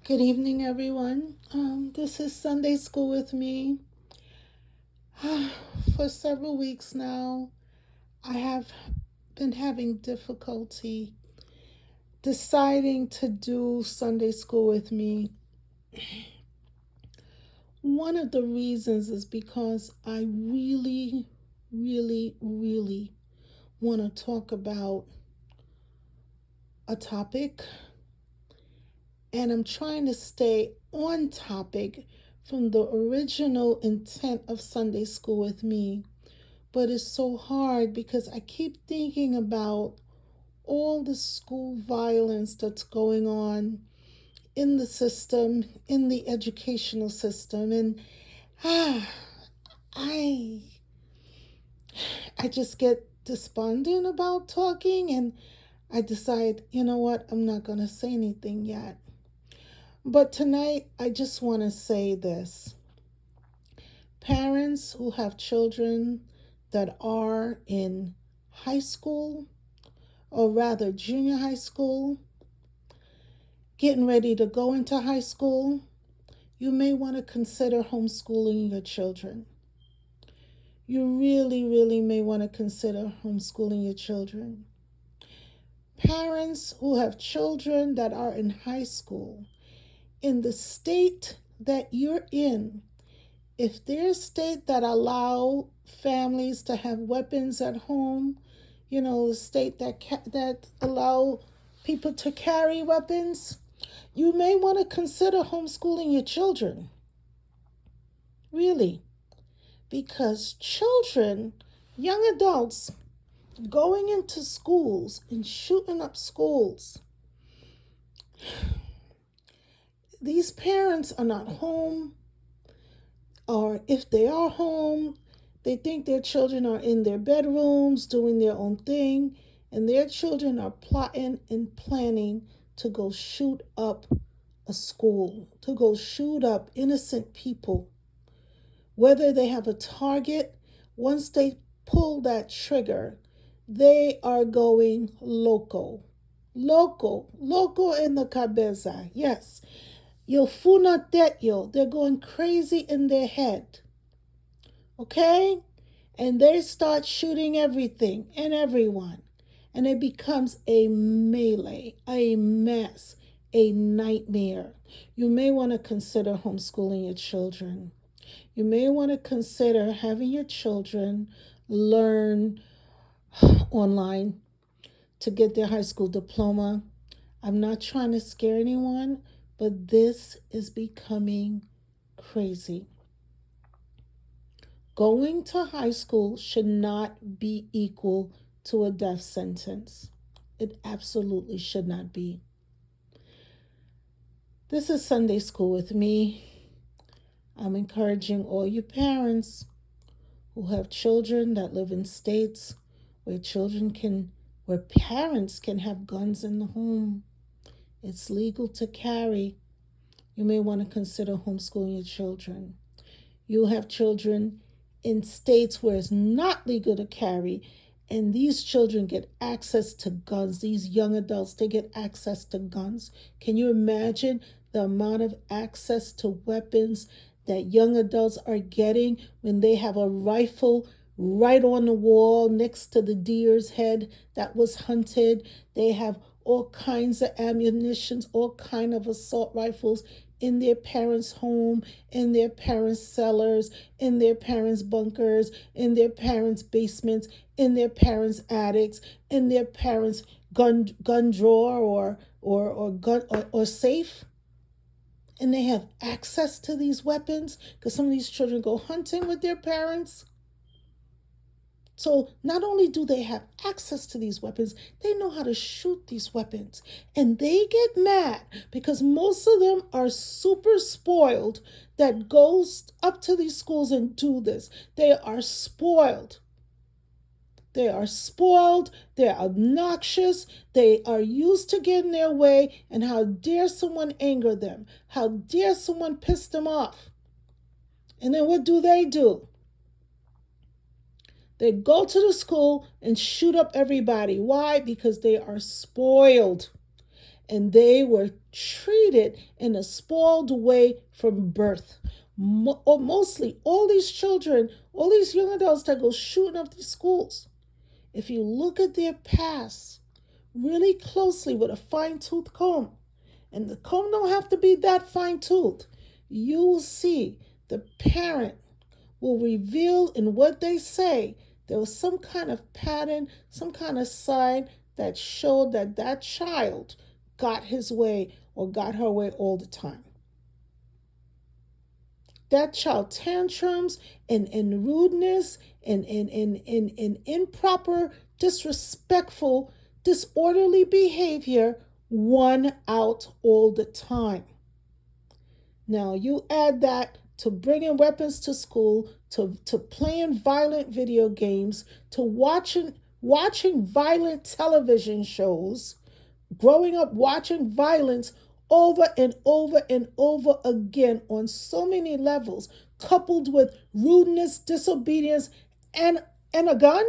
Good evening, everyone. This is Sunday School with me. For several weeks now, I have been having difficulty deciding to do Sunday School with me. One of the reasons is because I really want to talk about a topic, and I'm trying to stay on topic from the original intent of Sunday School with me. But it's so hard because I keep thinking about all the school violence that's going on in the system, in the educational system, and ah, I I just get despondent about talking, and I decide, you know what, I'm not going to say anything yet. But tonight, I just want to say this. Parents who have children that are in high school, or rather junior high school, getting ready to go into high school, you may want to consider homeschooling your children. You really may want to consider homeschooling your children. Parents who have children that are in high school, in the state that you're in, if there's a state that allow families to have weapons at home, a state that allow people to carry weapons, you may want to consider homeschooling your children. Really. Because children, young adults, going into schools and shooting up schools, these parents are not home, or if they are home, they think their children are in their bedrooms doing their own thing, and their children are plotting and planning to go shoot up a school, to go shoot up innocent people. Whether they have a target, once they pull that trigger, they are going loco. Loco in the cabeza. Yes. Yo funa tetyo. They're going crazy in their head. Okay? And they start shooting everything and everyone. And it becomes a melee, a mess, a nightmare. You may want to consider homeschooling your children. You may want to consider having your children learn online to get their high school diploma. I'm not trying to scare anyone, but this is becoming crazy. Going to high school should not be equal to a death sentence. It absolutely should not be. This is Sunday School with me. I'm encouraging all you parents who have children that live in states where parents can have guns in the home. It's legal to carry. You may want to consider homeschooling your children. You have children in states where it's not legal to carry, and these children get access to guns. These young adults, they get access to guns. Can you imagine the amount of access to weapons that young adults are getting when they have a rifle right on the wall next to the deer's head that was hunted? They have all kinds of ammunitions, all kind of assault rifles in their parents' home, in their parents' cellars, in their parents' bunkers, in their parents' basements, in their parents' attics, in their parents' gun drawer or gun or safe. And they have access to these weapons because some of these children go hunting with their parents. So not only do they have access to these weapons, they know how to shoot these weapons. And they get mad because most of them are super spoiled that goes up to these schools and do this. They are spoiled. They're obnoxious, they are used to getting their way, and how dare someone anger them? How dare someone piss them off? And then what do? They go to the school and shoot up everybody. Why? Because they are spoiled. and they were treated in a spoiled way from birth. Or mostly, all these children, all these young adults that go shooting up these schools, if you look at their past really closely with a fine-tooth comb, and the comb don't have to be that fine-toothed, you will see the parent will reveal in what they say there was some kind of pattern, some kind of sign that showed that that child got his way or got her way all the time. That child tantrums and rudeness and improper, disrespectful, disorderly behavior won out all the time. Now you add that to bringing weapons to school, to playing violent video games, to watching violent television shows, growing up watching violence over and over and over again on so many levels, coupled with rudeness, disobedience, and a gun.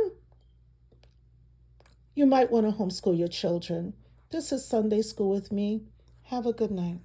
You might want to homeschool your children. This is Sunday School with me. Have a good night.